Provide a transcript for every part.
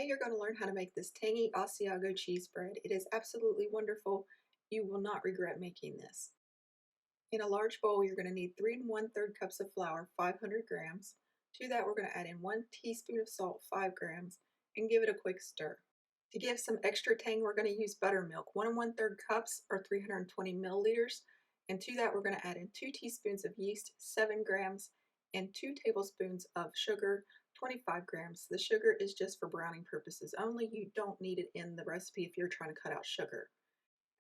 Today you're going to learn how to make this tangy Asiago cheese bread. It is absolutely wonderful. You will not regret making this. In a large bowl, you're going to need 3 1/3 cups of flour, 500 grams. To that, we're going to add in 1 teaspoon of salt, 5 grams, and give it a quick stir. To give some extra tang, we're going to use buttermilk, 1 1/3 cups or 320 milliliters. And to that, we're going to add in 2 teaspoons of yeast, 7 grams, and 2 tablespoons of sugar, 25 grams. The sugar is just for browning purposes only. You don't need it in the recipe if you're trying to cut out sugar.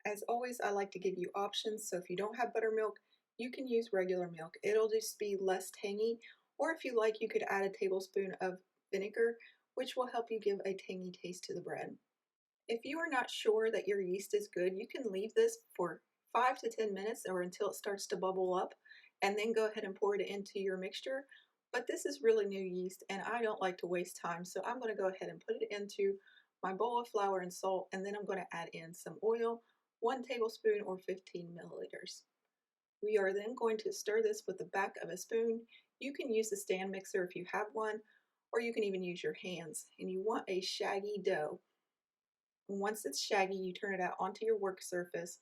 As always, I like to give you options, so if you don't have buttermilk, you can use regular milk. It'll just be less tangy, or if you like, you could add a tablespoon of vinegar, which will help you give a tangy taste to the bread. If you are not sure that your yeast is good, you can leave this for 5 to 10 minutes or until it starts to bubble up, and then go ahead and pour it into your mixture. But this is really new yeast, and I don't like to waste time, so I'm going to go ahead and put it into my bowl of flour and salt, and then I'm going to add in some oil, 1 tablespoon or 15 milliliters. We are then going to stir this with the back of a spoon. You can use the stand mixer if you have one, or you can even use your hands. And you want a shaggy dough. And once it's shaggy, you turn it out onto your work surface,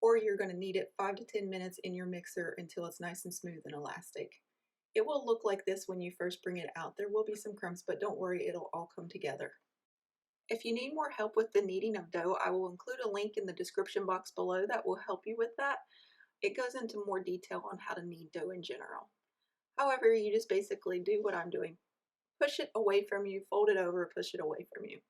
or you're going to knead it 5 to 10 minutes in your mixer until it's nice and smooth and elastic. It will look like this when you first bring it out. There will be some crumbs, but don't worry, it'll all come together. If you need more help with the kneading of dough, I will include a link in the description box below that will help you with that. It goes into more detail on how to knead dough in general. However, you just basically do what I'm doing. Push it away from you, fold it over, push it away from you.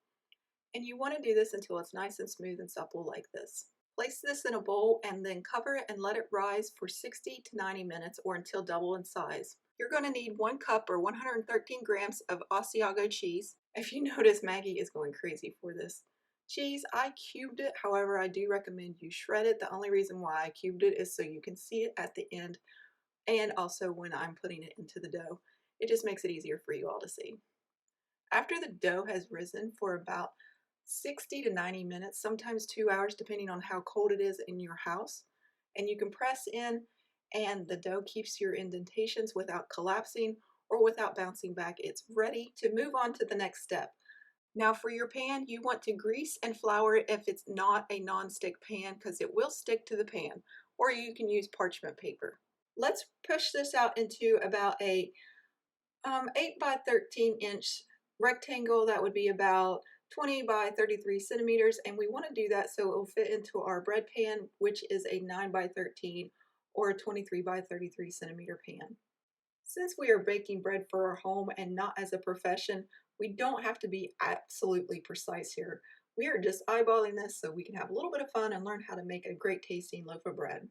And you want to do this until it's nice and smooth and supple like this. Place this in a bowl and then cover it and let it rise for 60 to 90 minutes or until double in size. You're going to need 1 cup or 113 grams of Asiago cheese. If you notice, Maggie is going crazy for this. Cheese, I cubed it, however, I do recommend you shred it. The only reason why I cubed it is so you can see it at the end and also when I'm putting it into the dough. It just makes it easier for you all to see. After the dough has risen for about 60 to 90 minutes, sometimes 2 hours, depending on how cold it is in your house, and you can press in and the dough keeps your indentations without collapsing or without bouncing back. It's ready to move on to the next step. Now for your pan, you want to grease and flour it if it's not a non-stick pan because it will stick to the pan, or you can use parchment paper. Let's push this out into about a 8 by 13 inch rectangle. That would be about 20 by 33 centimeters, and we want to do that so it will fit into our bread pan, which is a 9 by 13 or a 23 by 33 centimeter pan. Since we are baking bread for our home and not as a profession, we don't have to be absolutely precise here. We are just eyeballing this so we can have a little bit of fun and learn how to make a great tasting loaf of bread.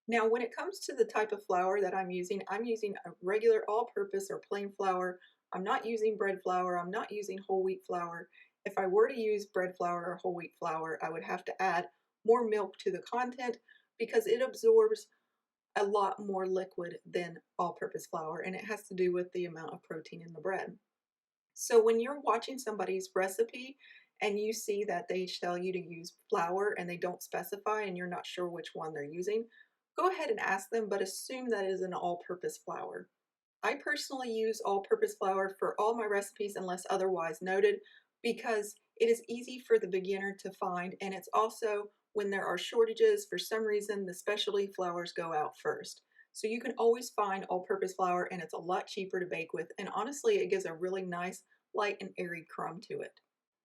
Now, when it comes to the type of flour that I'm using a regular all-purpose or plain flour. I'm not using bread flour. I'm not using whole wheat flour. If I were to use bread flour or whole wheat flour, I would have to add more milk to the content because it absorbs a lot more liquid than all-purpose flour, and it has to do with the amount of protein in the bread. So when you're watching somebody's recipe and you see that they tell you to use flour and they don't specify and you're not sure which one they're using, go ahead and ask them, but assume that it is an all-purpose flour. I personally use all-purpose flour for all my recipes unless otherwise noted because it is easy for the beginner to find, and it's also when there are shortages, for some reason the specialty flours go out first. So you can always find all-purpose flour, and it's a lot cheaper to bake with, and honestly it gives a really nice light and airy crumb to it.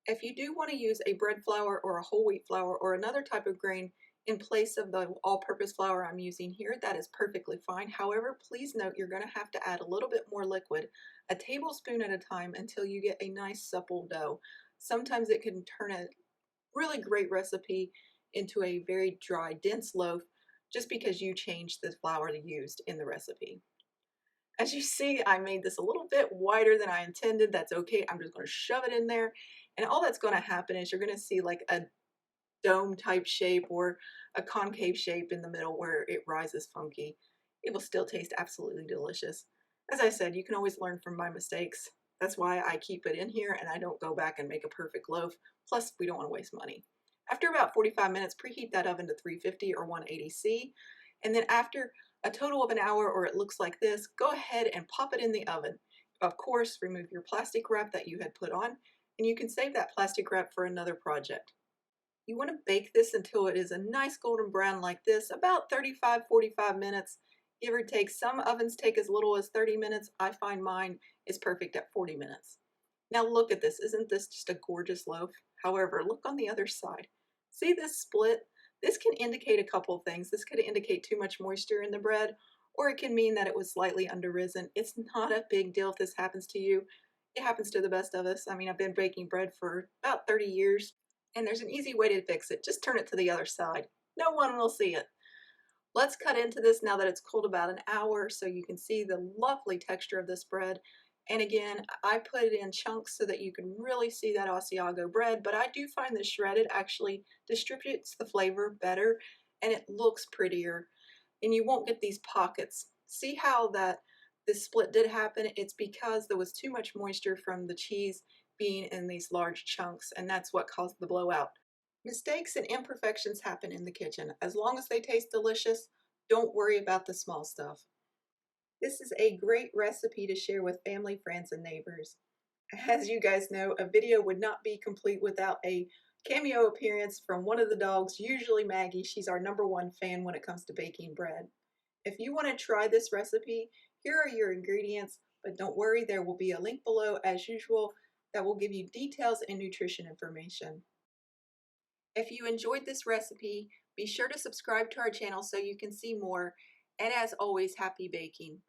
If you do want to use a bread flour or a whole wheat flour or another type of grain in place of the all-purpose flour I'm using here, that is perfectly fine. However, please note you're going to have to add a little bit more liquid, a tablespoon at a time, until you get a nice supple dough. Sometimes it can turn a really great recipe into a very dry, dense loaf just because you changed the flour used in the recipe. As you see, I made this a little bit wider than I intended. That's okay. I'm just going to shove it in there, and all that's going to happen is you're going to see like a dome type shape or a concave shape in the middle where it rises funky. It will still taste absolutely delicious. As I said, you can always learn from my mistakes. That's why I keep it in here and I don't go back and make a perfect loaf. Plus, we don't want to waste money. After about 45 minutes, preheat that oven to 350 or 180°, and then after a total of an hour, or it looks like this, go ahead and pop it in the oven. Of course, remove your plastic wrap that you had put on and you can save that plastic wrap for another project. You want to bake this until it is a nice golden brown like this, about 35-45 minutes, give or take. Some ovens take as little as 30 minutes. I find mine is perfect at 40 minutes. Now look at this. Isn't this just a gorgeous loaf? However, look on the other side. See this split? This can indicate a couple of things. This could indicate too much moisture in the bread, or it can mean that it was slightly under-risen. It's not a big deal if this happens to you. It happens to the best of us. I mean, I've been baking bread for about 30 years, and there's an easy way to fix it. Just turn it to the other side. No one will see it. Let's cut into this now that it's cooled about an hour so you can see the lovely texture of this bread. And again, I put it in chunks so that you can really see that Asiago bread, but I do find the shredded actually distributes the flavor better and it looks prettier and you won't get these pockets. See how that this split did happen? It's because there was too much moisture from the cheese being in these large chunks, and that's what caused the blowout. Mistakes and imperfections happen in the kitchen. As long as they taste delicious, don't worry about the small stuff. This is a great recipe to share with family, friends, and neighbors. As you guys know, a video would not be complete without a cameo appearance from one of the dogs, usually Maggie. She's our #1 fan when it comes to baking bread. If you want to try this recipe, here are your ingredients, but don't worry, there will be a link below as usual that will give you details and nutrition information. If you enjoyed this recipe, be sure to subscribe to our channel so you can see more, and as always, happy baking!